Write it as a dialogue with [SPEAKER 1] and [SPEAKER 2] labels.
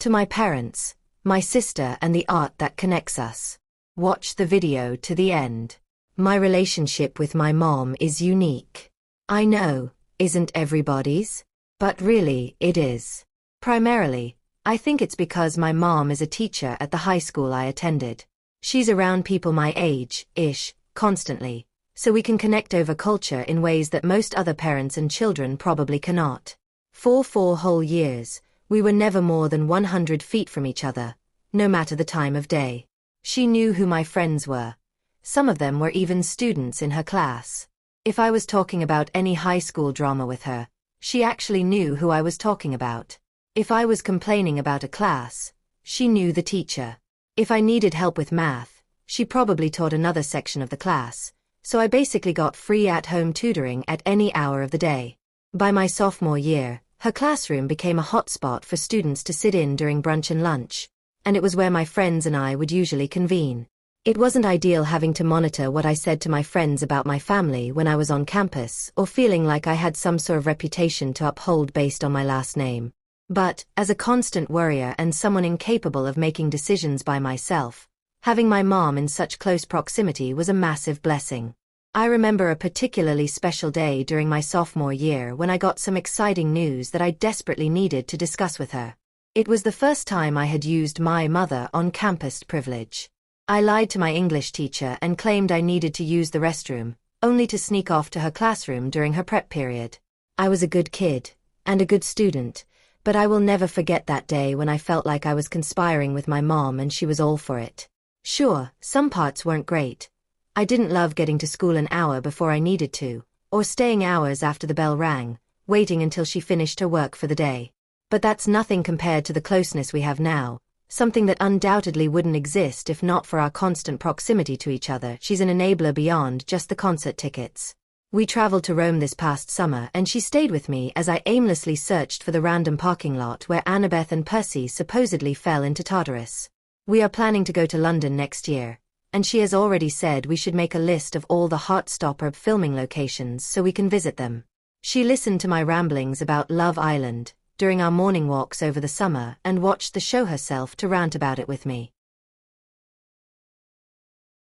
[SPEAKER 1] To my parents, my sister and the art that connects us. Watch the video to the end. My relationship with my mom is unique. I know, isn't everybody's? But really, it is. Primarily, I think it's because my mom is a teacher at the high school I attended. She's around people my age-ish, constantly, so we can connect over culture in ways that most other parents and children probably cannot. For 4 whole years, we were never more than 100 feet from each other, no matter the time of day. She knew who my friends were. Some of them were even students in her class. If I was talking about any high school drama with her, she actually knew who I was talking about. If I was complaining about a class, she knew the teacher. If I needed help with math, she probably taught another section of the class, so I basically got free at-home tutoring at any hour of the day. By my sophomore year, her classroom became a hotspot for students to sit in during brunch and lunch, and it was where my friends and I would usually convene. It wasn't ideal having to monitor what I said to my friends about my family when I was on campus, or feeling like I had some sort of reputation to uphold based on my last name. But, as a constant worrier and someone incapable of making decisions by myself, having my mom in such close proximity was a massive blessing. I remember a particularly special day during my sophomore year when I got some exciting news that I desperately needed to discuss with her. It was the first time I had used my mother on campus privilege. I lied to my English teacher and claimed I needed to use the restroom, only to sneak off to her classroom during her prep period. I was a good kid, and a good student, but I will never forget that day when I felt like I was conspiring with my mom and she was all for it. Sure, some parts weren't great. I didn't love getting to school an hour before I needed to, or staying hours after the bell rang, waiting until she finished her work for the day. But that's nothing compared to the closeness we have now, something that undoubtedly wouldn't exist if not for our constant proximity to each other. She's an enabler beyond just the concert tickets. We traveled to Rome this past summer and she stayed with me as I aimlessly searched for the random parking lot where Annabeth and Percy supposedly fell into Tartarus. We are planning to go to London next year, and she has already said we should make a list of all the Heartstopper filming locations so we can visit them. She listened to my ramblings about Love Island during our morning walks over the summer and watched the show herself to rant about it with me.